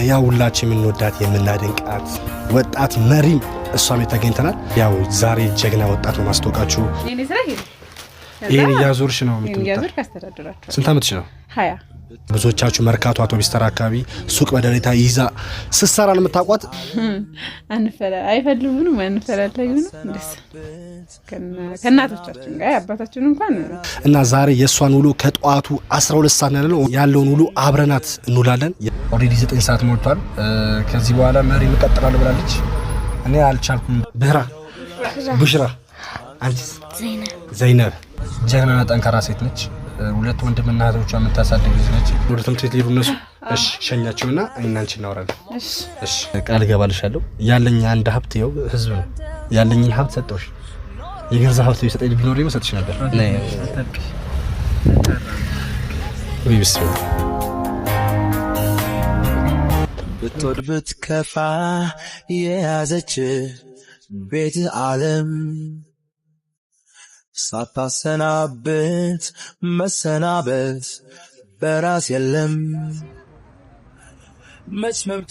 ያው ሁላችን የምንወዳት የምናደንቃት ወጣት መሪም እሷም ተገኝተናል። ያው ዛሬ ጀግና ወጣት ነው ማስተዋወቃችሁ። ይሄን ያዞርሽ ነው የምትመጣው። ስንት አመትሽ ነው? 20። ብዙዎቻችሁ መርካቶ አውቶቡስ ተራ አካባቢ ሱቅ በደረታ ይዛ ስትሰራ ነው የምታውቋት። አይፈልጉንም አንፈላልጉንም ደስ ከእናቶቻችን ጋር አባታችን እንኳን እና ዛሬ የእሷን ውሎ ከጠዋቱ 12 ሰዓት ያለውን ውሎ አብረናት እንውላለን። ኦልሬዲ 9 ሰዓት ሞልቷል። ከዚህ በኋላ መሪ እንቀጥላለሁ ብላለች። እኔ አልቻልኩም። ቡሽራ አንቺስ? ዘይነብ ጀግናና ጠንካራ ሴት ነች። ሁለት ወንድምና እህቶቿ የምታሳድግ ልጅ ነች። ወደ ትምህርት ቤት ሊሄዱ እነሱ። እሺ ሸኛቸውና እኔና አንቺ እናወራለን። እሺ ቃል እገባልሻለሁ። ያለኝ አንድ ሀብት ይኸው ህዝብ ነው። ያለኝን ሀብት ሰጠሁሽ። የገዛ ሀብት ቢሰጠኝ ቢኖር ይመስልሽ ነበር? ወይ ብስም ብትወድ ብትከፋ የያዘች ቤት ዓለም ሳታሰናብት መሰናበት በራስ የለም።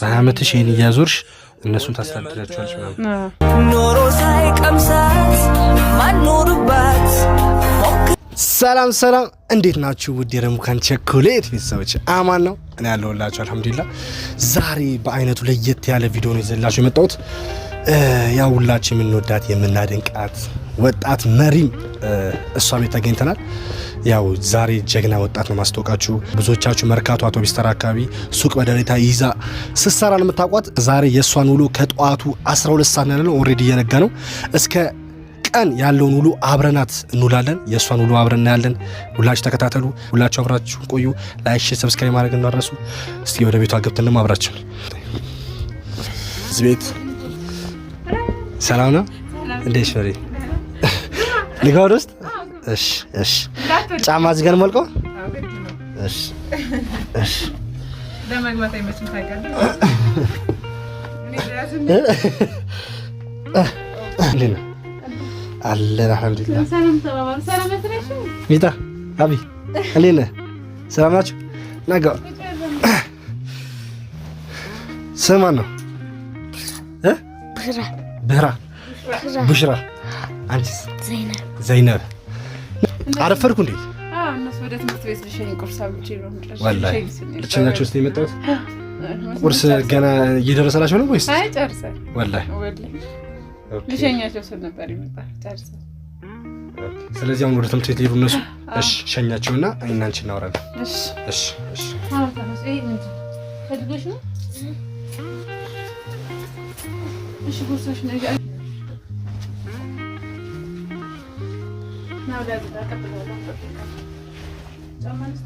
በአመትሽ ይሄን እያዞርሽ እነሱን ታስተዳድራቸዋለሽ ማለት ኖሮ ሳይቀምሳት ማኖርባት። ሰላም እንዴት ናችሁ? ውድ የረሙካን ቸኮሌት ቤተሰቦች አማን ነው። እኔ ያለሁላችሁ አልሐምዱሊላህ። ዛሬ በአይነቱ ለየት ያለ ቪዲዮ ነው ይዘላችሁ የመጣሁት። ያው ሁላችን የምንወዳት የምናደንቃት ወጣት መሪም እሷም ተገኝተናል። ያው ዛሬ ጀግና ወጣት ነው ማስተዋወቃችሁ። ብዙዎቻችሁ መርካቶ አውቶቡስ ተራ አካባቢ ሱቅ በደረታ ይዛ ስትሰራ ነው የምታውቋት። ዛሬ የእሷን ውሎ ከጠዋቱ 12 ሰዓት ነው ኦልሬዲ እየነጋ ነው። እስከ ቀን ያለውን ውሎ አብረናት እንውላለን። የእሷን ውሎ አብረን እናያለን። ሁላችሁ ተከታተሉ። ሁላችሁ አብራችሁ ቆዩ። ላይክ፣ ሼር፣ ሰብስክራይብ ማድረግ እንዳትረሱ። እስቲ ወደ ቤቷ ገብተን ደግሞ አብራችን እዚህ ቤት ሰላም ነው። እንዴት ፈሪ ልጋው ውስጥ እሺ ጫማ እዚህ ጋር መልቀው። እሺ ለማግባት አይመችም ታውቃለህ። እኔ አለን አልሐምዱሊላህ። ሰላም አትረሽ ሚታ አቢ እኔ ሰላም ናችሁ? ነገ ስማ ነው ቡሽራ አንቺስ? ዘይነብ አረፈርኩ እንዴ? እነሱ ወደ ትምህርት ቤት ልሸኝ ቁርስ አብቼ ነው ወላሂ ልቸኛችሁ እስቲ የመጣሁት። ቁርስ ገና እየደረሰላችሁ ነው ወይስ? አይ ጨርሰን ወላሂ ልሸኛቸው ስል ነበር የመጣሁት። ጨርሰን ስለዚህ አሁን ወደ ትምህርት ቤት ሊሄዱ እነሱ። እሺ ሸኛቸውና እኔና አንቺ እናወራለን። እሺ ፈልገሽ ነው? እሺ ቦርሳሽ ነው ያለው። ናውዳ ተቀበለው ጫማንስ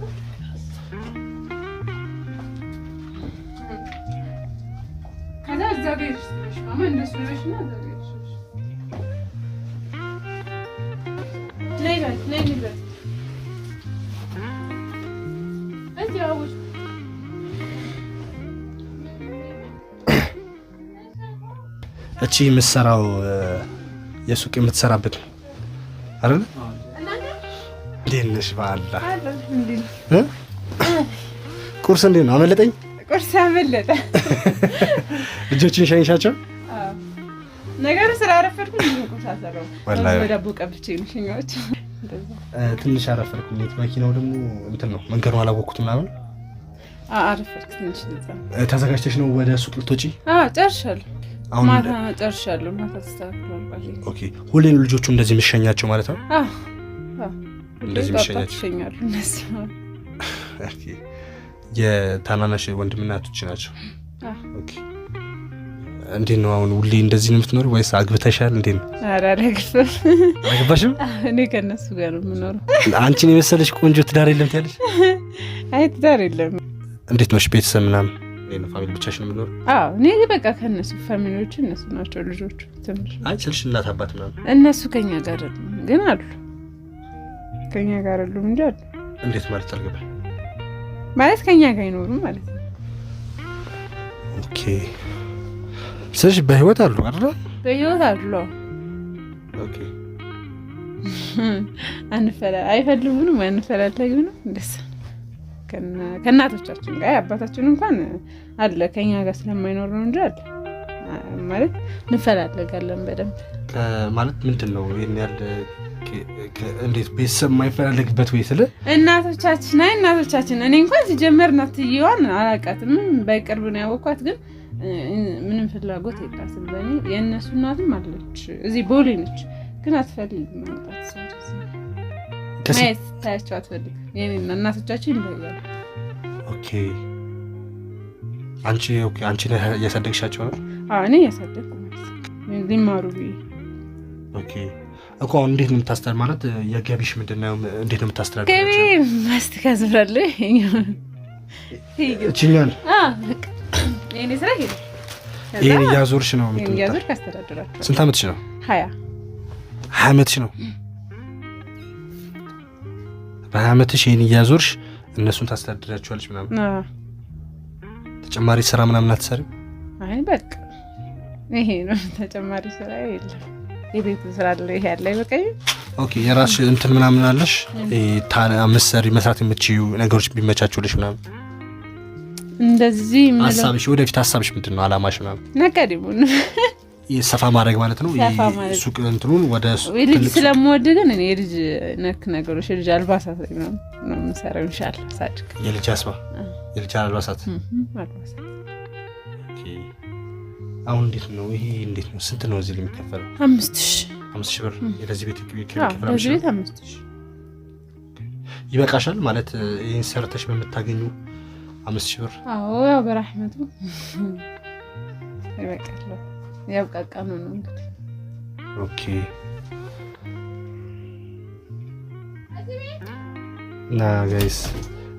ከዛ ዘጋይሽ ማማ እንደሱ ነሽ ነው ዘጋይሽ ነይ አውሽ እቺ የምትሰራው የሱቅ የምትሰራበት አይደል? እንዴት ነሽ? በአላህ ቁርስ እንዴት ነው? አመለጠኝ። ቁርስ አመለጠ። ልጆችን ሸኝሻቸው? አዎ ነገሩ ስላረፈድኩኝ ቁርስ አሰራው። ወላሂ ዳቦ ቀብቼ ነው ሸኛዎች። ትንሽ አረፈድኩኝ። መኪናው ደግሞ እንትን ነው መንገዱን አላወቅኩትም ምናምን። አረፈድኩ ትንሽ ነፃ። ተዘጋጅተሽ ነው ወደ ሱቅ ልትወጪ? ጨርሻለሁ። አሁን ማታ ጨርሻለሁ። ማታ ተስተካክሏል። ኦኬ። ሁሌም ልጆቹ እንደዚህ የምትሸኛቸው ማለት ነው? እንደዚህ የምትሸኛቸው ይሸኛሉ እነሱ። ኦኬ። የታናናሽ ወንድምና እህቶች ናቸው? ኦኬ። እንዴት ነው አሁን ሁሌ እንደዚህ ነው የምትኖሪው ወይስ አግብተሻል? እንዴት ነው? ኧረ አላገባም። አላገባሽም? እኔ ከነሱ ጋር ነው የምኖረው። አንቺን የመሰለሽ ቆንጆ ትዳር የለም ትያለሽ? አይ ትዳር የለም። እንዴት ነው ቤተሰብ ምናምን? እኔ ፋሚሊ ብቻሽን የምኖር? አዎ እኔ በቃ ከነሱ ፋሚሊዎች እነሱ ናቸው ልጆቹ። ትንሽ አይ ስልሽ እናት አባት ምናምን እነሱ ከኛ ጋር ግን አሉ። ከኛ ጋር አሉ እንጂ አሉ። እንዴት ማለት አልገባኝ። ማለት ከኛ ጋር አይኖሩም ማለት ነው። ኦኬ። ስለዚህ በህይወት አሉ አይደል? በህይወት አሉ። ኦኬ። አይፈልጉንም አንፈላልጉንም እንደዛ ከእናቶቻችን ጋር አባታችን እንኳን አለ ከኛ ጋር ስለማይኖር ነው እንጂ አለ ማለት እንፈላለጋለን በደንብ ማለት ምንድነው ይሄን ያለ እንዴት ቤተሰብ የማይፈላለግበት ወይ ስለ እናቶቻችን እኔ እንኳን ሲጀመር እናትየዋን አላውቃትም በቅርብ ነው ያወኳት ግን ምንም ፍላጎት የላትም በእኔ የእነሱ እናትም አለች እዚህ ቦሌ ነች ግን አትፈልግም ማለት ማየት ታያቸው አትፈልግም የኔና እናቶቻችን ይለያሉ ኦኬ አንቺ ነህ ያሳደግሻቸው ነው እኔ ያሳደግኩ ማለት ሊማሩ ቢይ ኦኬ እኮ እንዴት ነው የምታስተዳድር ማለት የገቢሽ ምንድነው እንዴት ነው የምታስተዳድር ገቢ ማስተካዝራለሁ እቺኛን በቃ የኔ ስራ ይሄ ያዞርሽ ነው የምትመጣው ያዞር ካስተዳድራቸው ስንት አመትሽ ነው 20 አመትሽ ነው በአመትሽ ይሄን ያዞርሽ እነሱን ታስተዳድራቸዋለሽ ምናምን ተጨማሪ ስራ ምናምን አትሰሪም አይ በቃ ይሄ ነው ተጨማሪ ስራ የለም የቤቱ ስራ አለ ይሄ ያለ በቃ ኦኬ የራስሽ እንትን ምናምን አለሽ መስሪ መስራት የምትችዩ ነገሮች ቢመቻቹልሽ ምናምን እንደዚህ ሐሳብሽ ወደፊት ሐሳብሽ ምንድነው አላማሽ ምናምን ነቀዲሙን ሰፋ ማድረግ ማለት ነው ሱቅ እንትኑን ወደ ልጅ ስለምወድ ግን እኔ የልጅ ነክ ነገሮች የልጅ አልባሳት ነው የምሰራው ኢንሻአላህ ሳድግ የልጅ አስባ የልጅ አልባሳት ኦኬ አሁን እንዴት ነው ይሄ እንዴት ነው ስንት ነው እዚህ የሚከፈለው 5000 ብር የለዚህ ቤት ይከፈላል ለዚህ ቤት 5000 ይበቃሻል ማለት ይሄን ሰርተሽ በመታገኙ 5000 ብር አዎ ያው በረህመቱ ይበቃል ያብቃቃ ነው እንግዲህ ኦኬ ና ጋይስ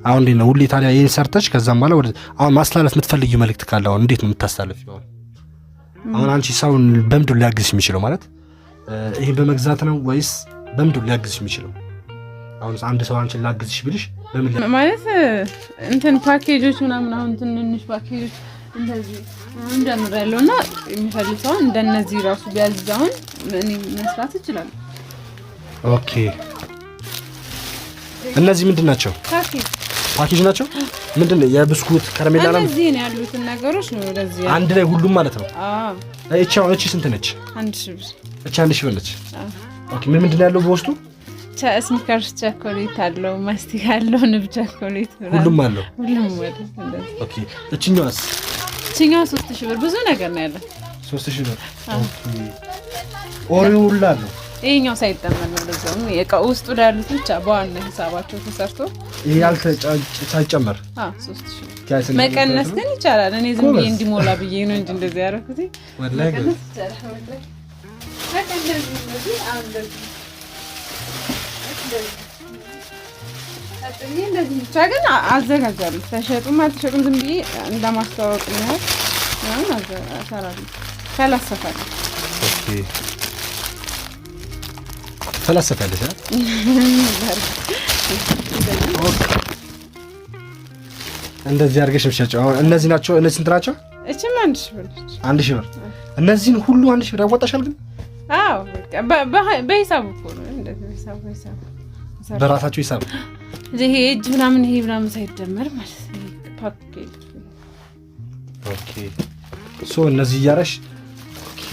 አሁን እንዴት ነው ሁሌ ታዲያ ይሄን ሰርተሽ ከዛም በኋላ ወደ አሁን ማስተላለፍ የምትፈልጊው መልእክት ካለ አሁን እንዴት ነው የምታስተላልፊው አሁን አንቺ ሰውን በምንድን ሊያግዝሽ የሚችለው ማለት ይሄን በመግዛት ነው ወይስ በምንድን ሊያግዝሽ የሚችለው አሁን አንድ ሰው አንቺን ላግዝሽ ብልሽ በምን ማለት እንትን ፓኬጆች ምናምን አሁን ትንንሽ ፓኬጆች እንደዚህ እንደምራለውና የሚፈልገው እንደነዚህ ራሱ ቢያዛውን እኔ መስራት ይችላል ኦኬ እነዚህ ምንድናቸው ፓኬጅ ናቸው ምንድነው የብስኩት ከረሜላ ነው እነዚህ ነው ያሉት ነገሮች ነው ወደዚህ አንድ ላይ ሁሉም ማለት ነው እቺ ስንት ነች 1000 ብር እቺ 1000 ብር ነች ኦኬ ምንድነው ያለው በውስጡ ስኒከርስ ቸኮሌት አለው ማስቲካ አለው ንብ ቸኮሌት ሁሉም አለው ኦኬ እቺኛውስ 3000 ብር ብዙ ነገር ነው ያለው 3000 ብር ኦኬ ኦሪዮ ሁሉ አለው ይሄኛው ሳይተመን ነው ለዛው የቃው ውስጡ ያሉት ብቻ በዋና ሂሳባቸው ተሰርቶ ይሄ ሳይጨመር 3000 መቀነስ ግን ይቻላል እኔ ዝም ብዬ እንዲሞላ ብዬ ነው እንጂ እንደዚህ ያረኩት ወላሂ እንደዚህ ብቻ ግን አዘጋጃለሁ ተሸጡም አልተሸጡም ዝም ብዬ እንደማስተዋወቅ ነው አሰራለሁ ፈላሰፋለሁ ኦኬ ፈላሰፋለሽ እንደዚህ አድርገሽ ብቻቸው አሁን እነዚህ ናቸው እነዚህ ስንት ናቸው እቺም 1000 ብር 1000 ብር እነዚህን ሁሉ 1000 ብር ያወጣሻል ግን አዎ በሂሳቡ እኮ ነው እንደዚህ ሂሳብ በራሳቸው ሂሳብ ይሄ እጅ ምናምን ይሄ ምናምን ሳይደመር ማለት ነው ፓኬጅ ኦኬ ሶ እነዚህ ያረሽ ኦኬ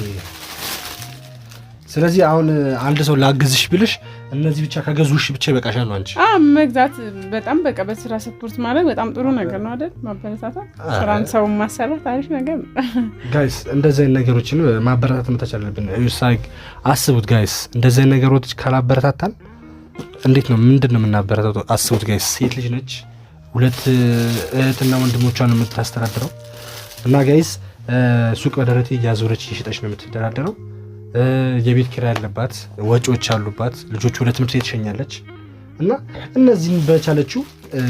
ስለዚህ አሁን አንድ ሰው ላግዝሽ ብልሽ እነዚህ ብቻ ከገዙሽ ብቻ ይበቃሻል ነው አንቺ መግዛት በጣም በቃ በስራ ሰፖርት ማድረግ በጣም ጥሩ ነገር ነው አይደል ማበረታታት ስራን ሰው ማሰራት አሪፍ ነገር ነው ጋይስ እንደዚህ አይነት ነገሮችን ማበረታታት መተቻለብን አስቡት ጋይስ እንደዚህ አይነት ነገሮች ካላበረታታን እንዴት ነው ምንድነው የምናበረታታው አስቡት ጋይስ ሴት ልጅ ነች ሁለት እህትና ወንድሞቿን የምታስተዳድረው እና ጋይስ ሱቅ በደረቴ ያዞረች እየሸጠች ነው የምትደራደረው የቤት ኪራይ ያለባት ወጪዎች አሉባት ልጆቹ ወደ ትምህርት ቤት ትሸኛለች እና እነዚህን በቻለችው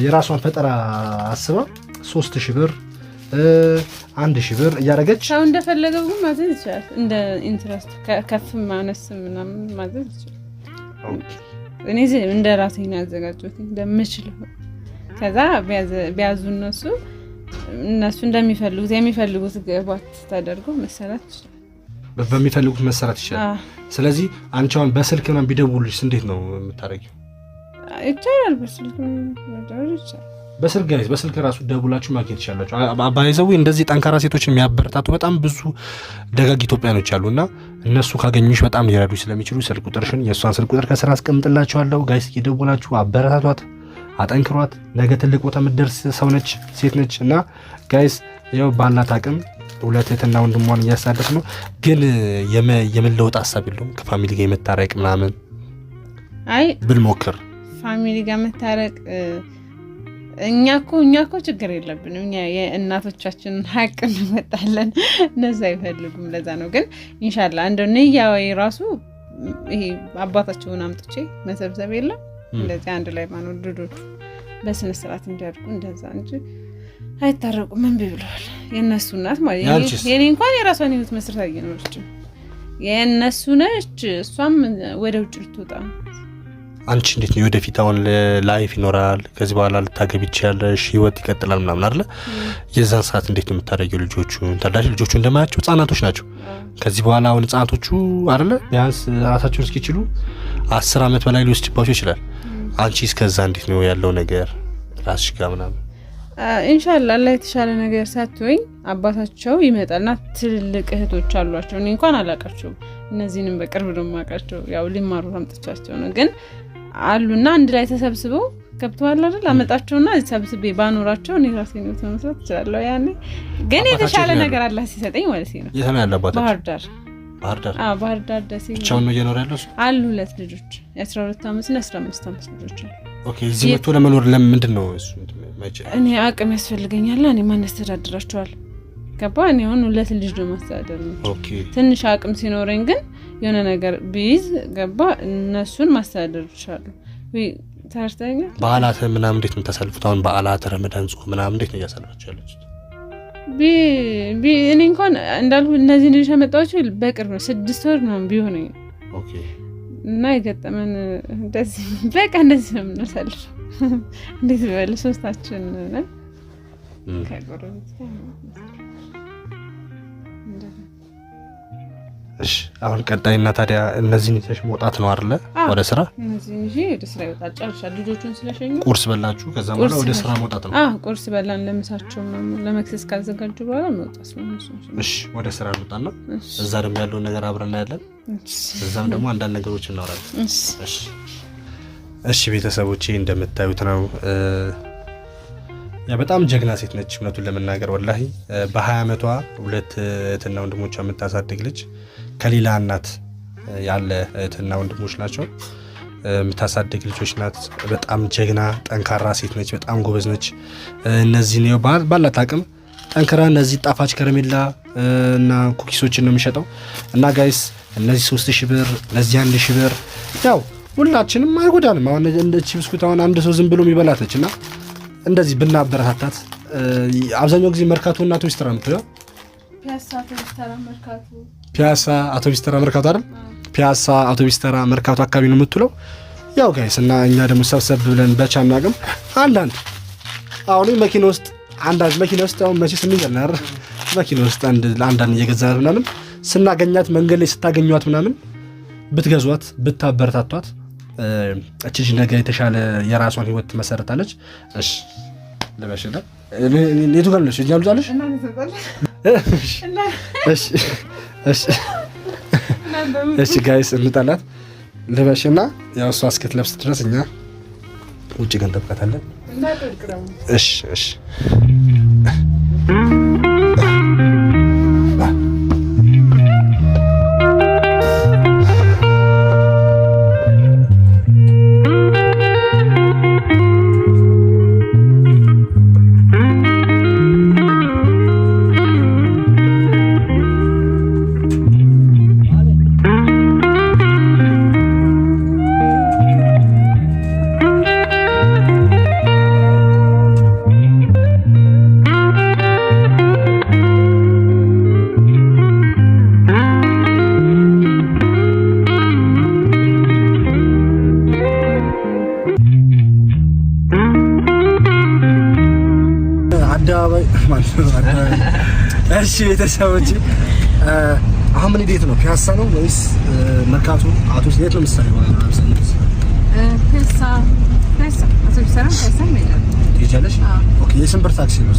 የራሷን ፈጠራ አስባ 3000 ብር 1000 ብር እያደረገች ሰው እንደፈለገው ግን ማዘዝ ይችላል እንደ ኢንትረስት ከፍ ማነስ ምናምን ማዘዝ ይችላል ኦኬ እኔ እንደ ራሴ ነው ያዘጋጀሁት እንደምችለው ከዛ ቢያዙ እነሱ እንደሚፈልጉት የሚፈልጉት ገባት ተደርጎ መሰራት ይችላል በሚፈልጉት መሰራት ይችላል ስለዚህ አንቺ አሁን በስልክ ምናምን ቢደውልሽ እንዴት ነው የምታረጊው ይቻላል በስልክ መደወል ይቻላል በስልክ ራሱ ደውላችሁ ማግኘት ይችላልላችሁ። አባይዘው እንደዚህ ጠንካራ ሴቶች የሚያበረታቱ በጣም ብዙ ደጋግ ኢትዮጵያኖች አሉና እነሱ ካገኙሽ በጣም ሊረዱሽ ስለሚችሉ ስልክ ቁጥርሽን የሷን ስልክ ቁጥር ከስራ አስቀምጥላችኋለሁ። ጋይስ እየደወላችሁ አበረታቷት፣ አጠንክሯት። ነገ ትልቅ ቦታ የምትደርስ ሰው ነች፣ ሴት ነች እና ጋይስ ያው ባላት አቅም ሁለት እህትና ወንድሟን እያሳደፍ ነው። ግን የመለወጥ ሀሳብ የለውም ከፋሚሊ ጋር የመታረቅ ምናምን አይ ብልሞክር ፋሚሊ ጋር መታረቅ እኛ እኮ ችግር የለብንም። እኛ የእናቶቻችንን ሀቅ እንመጣለን። እነዛ አይፈልጉም። ለዛ ነው ግን ኢንሻአላህ እንደው ንያው ራሱ ይሄ አባታቸውን አምጥቼ መሰብሰብ የለም እንደዚህ አንድ ላይ ማኖር ልጆቹ በስነ ስርዓት እንዲያድጉ እንደዛ እንጂ አይታረቁም። ምን ብለዋል የነሱ እናት ማለት የኔ እንኳን የራሷን ህይወት መስራት አይኖርች የነሱ ነች። እሷም ወደ ውጭ ልትወጣ አንቺ እንዴት ነው ወደፊት አሁን ላይፍ ይኖራል ከዚህ በኋላ ልታገቢ ይችላልሽ ህይወት ይቀጥላል ምናምን አይደለ? የዛን ሰዓት እንዴት ነው የምታደርጊው? ልጆቹ እንደማያቸው ህጻናቶች ናቸው። ከዚህ በኋላ አሁን ህጻናቶቹ አይደለ ቢያንስ ራሳቸውን እስኪችሉ 10 አመት በላይ ሊወስድባቸው ይችላል። አንቺ እስከዛ እንዴት ነው ያለው ነገር ራስሽ ጋር ምናምን? ኢንሻአላህ አላህ የተሻለ ነገር ሳትወኝ አባታቸው ይመጣልና ትልልቅ እህቶች አሏቸው። እኔ እንኳን አላቃቸው እነዚህንም በቅርብ ነው የማውቃቸው። ያው ሊማሩ አምጥቻቸው ነው ግን አሉና አንድ ላይ ተሰብስበው ገብተዋል አይደል? አመጣቸውና ተሰብስቤ ባኖራቸው እኔ ራሴን ነው ተመስራት ይችላል። ያኔ ግን የተሻለ ነገር አላህ ሲሰጠኝ ማለት ነው። የት ነው ያለባቸው? ባህር ዳር ደሴ ብቻውን ነው እየኖረ ያለው አሉ። 2 ልጆች የ12 አመት እና 15 አመት ልጆች አሉ። ኦኬ እዚህ መጥቶ ለመኖር ለምንድን ነው እሱ ማይችል? እኔ አቅም ያስፈልገኛል። እኔ ማን ያስተዳድራቸዋል? ገባ? እኔ አሁን 2 ልጅ ነው ማስተዳደር ነው። ኦኬ ትንሽ አቅም ሲኖረኝ ግን የሆነ ነገር ቢይዝ ገባ እነሱን ማስተዳደር ይችላል ወይ ታርተኛ። በዓላት ምናምን እንዴት ነው ተሰልፉት? አሁን በዓላት ረመዳን ጾም ምናምን እንዴት ነው ያሳልፋችሁ ያለችው? እኔ እንኳን እንዳልኩ እነዚህ ልጅ ያመጣቸው በቅርብ ነው 6 ወር ነው ቢሆን። ኦኬ እና የገጠመን እንደዚህ በቃ እንደዚህ ነው የምናሳልፈው። እንዴት በል ሶስታችን ነን ከጎረቤት ጋር። እሺ አሁን ቀጣይና ታዲያ እነዚህን ይዘሽ መውጣት ነው አይደለ? ወደ ስራ እነዚህን ይዤ ወደ ስራ ይወጣል። ጨርሻለሁ። ልጆቹን ስለሸኙ ቁርስ በላችሁ፣ ከዛ በኋላ ወደ ስራ መውጣት ነው። ቁርስ በላን፣ ለምሳቸው ለመክሰስ ካዘጋጁ በኋላ መውጣት ነው። እሺ ወደ ስራ እንወጣና እዛ ደግሞ ያለውን ነገር አብረን እናያለን። እዛም ደግሞ አንዳንድ ነገሮች እናወራለን። እሺ ቤተሰቦቼ እንደምታዩት ነው ያ በጣም ጀግና ሴት ነች። እውነቱን ለመናገር ወላሂ በ20 አመቷ 2 እህትና ወንድሞቿ የምታሳድግ ልጅ ከሌላ እናት ያለ እህትና ወንድሞች ናቸው የምታሳድግ ልጆች ናት። በጣም ጀግና ጠንካራ ሴት ነች። በጣም ጎበዝ ነች። እነዚህ ነው ባላት አቅም ጠንክራ እነዚህ ጣፋጭ ከረሜላ እና ኩኪሶችን ነው የሚሸጠው እና ጋይስ እነዚህ 3000 ብር እነዚህ 1000 ብር ያው ሁላችንም አይጎዳንም። አሁን እንደ ቺፕስኩት አሁን አንድ ሰው ዝም ብሎ የሚበላተችና እንደዚህ ብናበረታታት። አብዛኛው ጊዜ መርካቶ እና አውቶቡስ ተራ ነው ፒያሳ አውቶቡስ ተራ መርካቶ አይደል? ፒያሳ አውቶቡስ ተራ መርካቶ አካባቢ ነው የምትውለው። ያው ጋይስ እና እኛ ደግሞ ሰብሰብ ብለን በቻና አቅም አንዳንድ አሁን መኪና ውስጥ አሁን መቼ ስንገና አይደል መኪና ውስጥ አንዳንድ እየገዛን ምናምን ስናገኛት መንገድ ላይ ስታገኟት ምናምን ብትገዟት ብታበረታቷት እቺ ነገ የተሻለ የራሷን ህይወት ትመሰርታለች። እሺ ለበሽላ ኔቱ ጋር ነሽ እኛም ዛለሽ እሺ ጋይስ እንጣላት ለበሽና ያው እሷ እስክትለብስ ድረስ እኛ ውጪ ጋር እንጠብቃታለን። እሺ እሺ ቤተሰቦች አሁን ምን ዴት ነው? ፒያሳ ነው ወይስ መርካቶ? አውቶስ ዴት ነው መሰለኝ። ፒያሳ ትሄጃለሽ? ኦኬ። የስንት ብር ታክሲ ነው?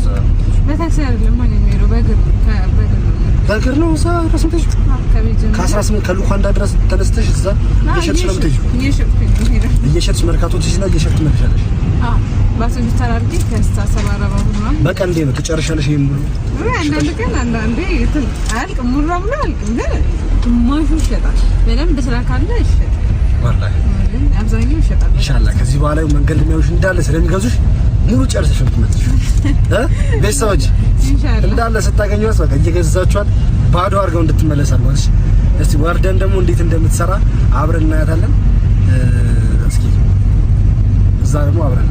በታክሲ አይደለም ማለት ነው። በእግር ነው። እዛ ረስንተሽ ከ18 ከሉካንዳ ድረስ ተነስተሽ እዛ እየሸጥሽ ነው የምትሄጂው? እየሸጥሽ መርካቶ ትይዥና እየሸጥሽ ትመለሻለሽ? ባስ እንድታራርቂ ከስታ ሰባራባ ነው። በቀን እንዴ ነው ትጨርሻለሽ? ይሄን ሙሉ አንዳንድ ቀን አንዳንዴ አልቅ ሙሉ ሙሉ አልቅ ግን ግማሹ ይሸጣል። በደንብ ስራ ካለ ይሸጣል። ወላሂ አብዛኛው ይሸጣል። ኢንሻአላህ ከዚህ በኋላ መንገድ የሚያዩሽ እንዳለ ስለሚገዙሽ ሙሉ ጨርሰሽ ነው የምትመጪው። ቤተሰቦች ኢንሻአላህ እንዳለ ስታገኙት በቃ እየገዛችኋል ባዶ አድርገው እንድትመለሳል ማለት ነው። እስቲ ወርደን ደግሞ እንዴት እንደምትሰራ አብረን እናያታለን። እስኪ እዛ ደግሞ አብረን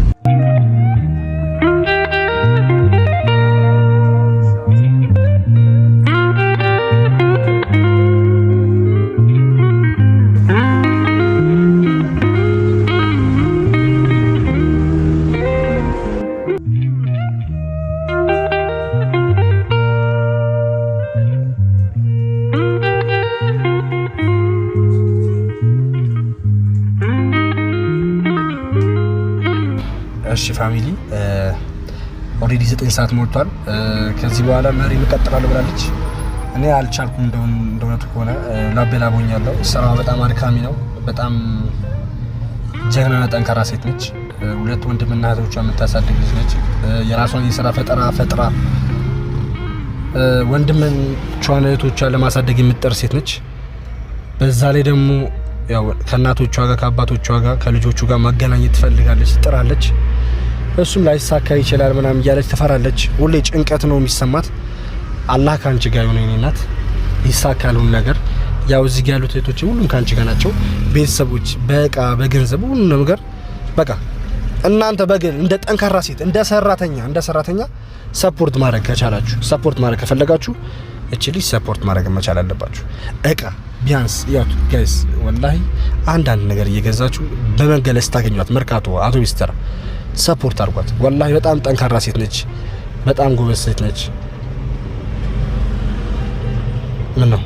እሺ ፋሚሊ ኦሬዲ 9 ሰዓት ሞልቷል። ከዚህ በኋላ መሪ እንቀጥላለሁ ብላለች። እኔ አልቻልኩም እንደሆነቱ ከሆነ ላበላቦኛለሁ። ስራዋ በጣም አድካሚ ነው። በጣም ጀግናና ጠንካራ ሴት ነች። ሁለት ወንድምና እህቶቿን የምታሳድግ ልጅ ነች። የራሷን የስራ ፈጠራ ወንድሞቿን እህቶቿን ለማሳደግ የምትጥር ሴት ነች። በዛ ላይ ደግሞ ያው ከእናቶቿ ጋር ከአባቶቿ ጋር ከልጆቹ ጋር ማገናኘት ትፈልጋለች፣ ትጥራለች። እሱም ላይሳካ ይችላል ምናምን እያለች ትፈራለች። ሁሌ ጭንቀት ነው የሚሰማት። አላህ ካንቺ ጋር ይሁን የኔ እናት፣ ይሳካል ሁሉ ነገር። ያው እዚህ ጋር ያሉት እህቶች ሁሉም ካንቺ ጋር ናቸው። ቤተሰቦች በቃ በገንዘብ ሁሉ ነገር በቃ እናንተ በግል እንደ ጠንካራ ሴት እንደ ሰራተኛ ሰፖርት ማድረግ ከቻላችሁ ሰፖርት ማድረግ ከፈለጋችሁ እቺ ልጅ ሰፖርት ማድረግ መቻል አለባችሁ። እቃ ቢያንስ ያው ጋይስ ወላሂ አንዳንድ ነገር እየገዛችሁ በመንገለስ ታገኟት። መርካቶ አውቶቡስ ተራ ሰፖርት አድርጓት። ወላሂ በጣም ጠንካራ ሴት ነች። በጣም ጎበዝ ሴት ነች። ምን ነው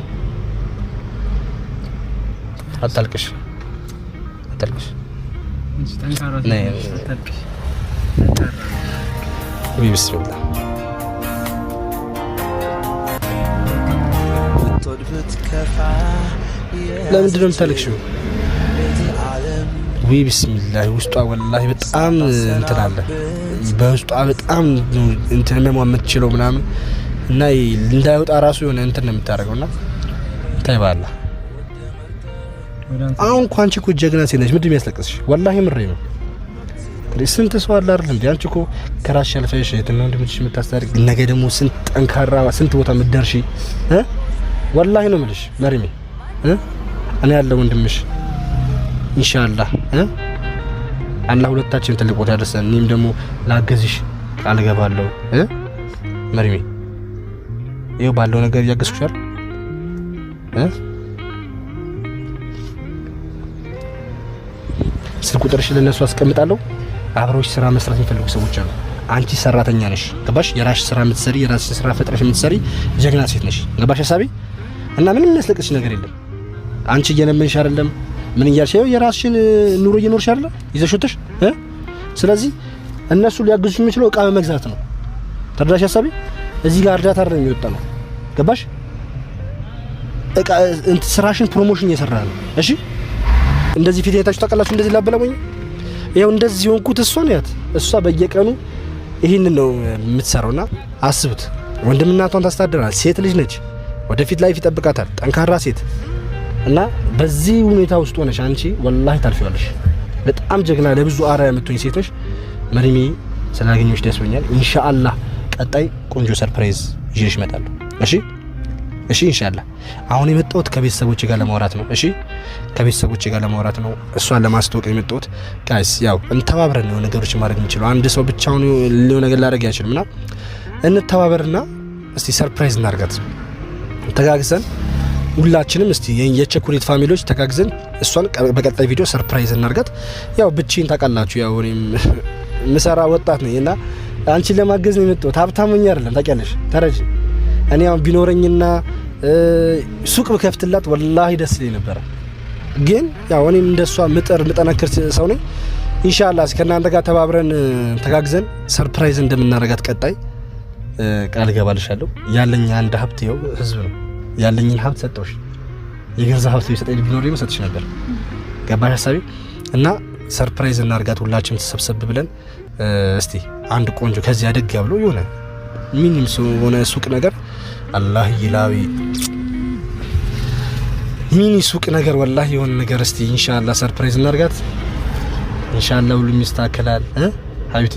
አታልቅሽ እንጂ ጠንካራ አታልቅሽ። ቢስሚላህ ለምንድን ነው የምታለቅሽው? ወይ ቢስሚላህ ውስጧ ወላሂ በጣም እንትን አለ። በውስጧ በጣም እንትን ነው የምትችለው ምናምን እና እንዳይወጣ ራሱ የሆነ እንትን ነው የምታደርገውና ታይባላ። አሁን ኳንቺ እኮ ጀግና ሴት ነሽ። ምንድን ነው የሚያስለቅስሽ? ወላሂ ምሬ ነው። ስንት ሰው አለ አይደል እንዴ? አንቺ እኮ ከራስሽ አልፈሽ እህትና ወንድምሽ የምታስታርቅ ነገ ደግሞ ስንት ጠንካራ ስንት ቦታ የምትደርሺ ወላሂ ነው የምልሽ መሪሜ። እኔ ያለው ወንድምሽ ኢንሻአላህ አላህ ሁለታችን ትልቅ ቦታ ያደርሰን። እኔም ደግሞ ላገዝሽ ቃል ገባለሁ መሪሜ። ይኸው ባለው ነገር ያገዝኩሻል። ስልክ ቁጥርሽ ለነሱ አስቀምጣለሁ። አብሮሽ ስራ መስራት የሚፈልጉ ሰዎች አሉ። አንቺ ሰራተኛ ነሽ፣ ገባሽ? የራስሽ ስራ የምትሰሪ የራስሽ ስራ ፈጥረሽ የምትሰሪ ጀግና ሴት ነሽ፣ ገባሽ ሐሳቤ? እና ምንም የሚያስለቅስሽ ነገር የለም። አንቺ እየለመንሽ አይደለም ምን እያልሽ ነው? የራስሽን ኑሮ እየኖርሽ አይደለም ይዘሽ ወጥተሽ ስለዚህ እነሱ ሊያግዙሽ የሚችለው እቃ በመግዛት ነው። ተረዳሽ ሐሳቤ? እዚህ ጋር እርዳታ አይደለም የሚወጣ ነው፣ ገባሽ? እቃ ስራሽን ፕሮሞሽን እየሰራ ነው። እሺ እንደዚህ ፊት የታችሁ ታውቃላችሁ። እንደዚህ ላበላሞኝ ይሄው እንደዚህ ሆንኩት። እሷን ያት እሷ በየቀኑ ይሄንን ነው የምትሰራውና አስቡት። ወንድምናቷን ታስተዳድራለች። ሴት ልጅ ነች። ወደፊት ላይፍ ይጠብቃታል። ጠንካራ ሴት እና በዚህ ሁኔታ ውስጥ ሆነሽ አንቺ ወላሂ ታልፊዋለሽ። በጣም ጀግና ለብዙ አርአያ የምትሆኝ ሴት ነሽ። መሪሜ ስላገኘሁሽ ደስ ብሎኛል። ኢንሻአላህ ቀጣይ ቆንጆ ሰርፕራይዝ ይዤሽ እመጣለሁ። እሺ ኢንሻአላህ። አሁን የመጣሁት ከቤተሰቦቼ ጋር ለማውራት ነው። እሺ ከቤተሰቦቼ ጋር ለማውራት ነው። እሷን ለማስተዋወቅ የመጣሁት ጋይስ። ያው እንተባበረን ነው ነገሮች ማድረግ የምንችለው። አንድ ሰው ብቻውን ሊሆን ነገር ላደርግ አይችልምና እንተባበርና እስቲ ሰርፕራይዝ እናርጋት። ተጋግዘን ሁላችንም እስቲ የቸኮሌት ፋሚሊዎች ተጋግዘን እሷን በቀጣይ ቪዲዮ ሰርፕራይዝ እናርጋት። ያው ብቻዬን ታውቃላችሁ፣ ያው እኔም ምሰራ ወጣት ነኝ እና አንቺን ለማገዝ ነው የመጣሁት። ሀብታምኛ አይደለም ታውቂያለሽ፣ ተረጂ። እኔ አሁን ቢኖረኝና ሱቅ ብከፍትላት ወላሂ ደስ ይለኝ ነበር። ግን ያው እኔም እንደሷ ምጠነክር ሰው ነኝ። ኢንሻአላህ ከእናንተ ጋር ተባብረን ተጋግዘን ሰርፕራይዝ እንደምናረጋት ቀጣይ ቃል ገባልሻለሁ። ያለኝ አንድ ሀብት ይኸው ህዝብ ነው። ያለኝን ሀብት ሰጠውሽ። የገንዘብ ሀብት ቢሰጠኝ ቢኖር ሰጥሽ ነበር። ገባሽ ሐሳቤ? እና ሰርፕራይዝ እናርጋት ሁላችንም ተሰብሰብ ብለን እስቲ አንድ ቆንጆ ከዚህ አደግ ያብሎ የሆነ ሚኒም ሆነ ሱቅ ነገር አላህ ይላዊ ሚኒ ሱቅ ነገር ወላሂ የሆነ ነገር እስቲ ኢንሻአላህ ሰርፕራይዝ እናርጋት። ኢንሻአላህ ሁሉም ይስተካከላል። ሀቢቲ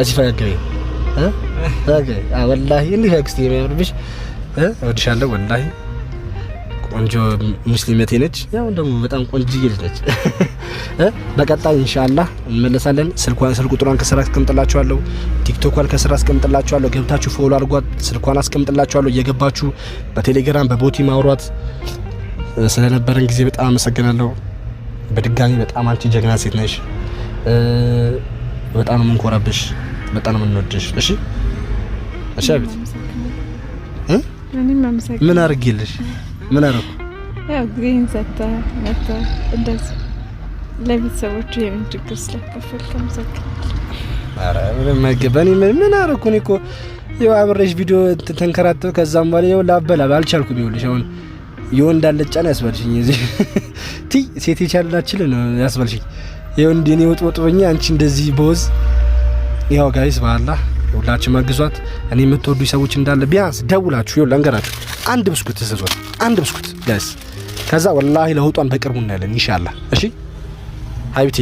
እዚህ ፈገግበይ ወላሂ እንዲህ ፈገግስቲ የሚያምርብሽ እወድሻለሁ። ወላሂ ቆንጆ ሙስሊመቴ ነች። ያው ደግሞ በጣም ቆንጆዬ ልጅ ነች። በቀጣይ ኢንሻአላህ እንመለሳለን። ስልክ ቁጥሯን ከስራ አስቀምጥላችኋለሁ። ቲክቶኳን ከስራ አስቀምጥላችኋለሁ። ገብታችሁ ፎሎ አድርጓት። ስልኳን አስቀምጥላችኋለሁ። እየገባችሁ በቴሌግራም በቦቲ ማውሯት። ስለነበረን ጊዜ በጣም አመሰግናለሁ። በድጋሚ በጣም አንቺ ጀግና ሴት ነሽ። በጣም ነው የምንኮራብሽ። በጣም ነው የምንወድሽ። እሺ እሺ። አቤት ምን አርግልሽ? ምን አረኩ? ያው ግሪን ሰጣ መጣ እንደዚህ ለቤተሰቦቹ የምን ችግር ስለከፈልከ መሰከረ። አረ ምን አረኩ? እኔ እኮ ያው አብሬሽ ቪዲዮ ተንከራተው ከዛም በኋላ ያው ላበላ አልቻልኩም። ይኸውልሽ አሁን የወንድ አለጫ ነው ያስባልሽኝ። እዚህ ቲ ሴት ይቻላልችል ነው ያስባልሽኝ። ይኸው እንደኔ ወጥወጥበኛ አንቺ እንደዚህ ቦዝ። ያው ጋይስ በአላህ ሁላችሁም አግዟት። እኔ የምትወዱ ሰዎች እንዳለ ቢያንስ ደውላችሁ ይኸው ለንገራችሁ አንድ ብስኩት ተሰጥቷል። አንድ ብስኩት ጋይስ። ከዛ ወላሂ ለውጧን በቅርቡ እናያለን ኢንሻአላህ። እሺ ሀቢቴ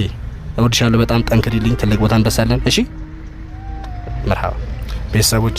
እወድሻለሁ በጣም። ጠንክሪልኝ። ትልቅ ቦታ እንደርሳለን። እሺ መርሐባ ቤተሰቦች።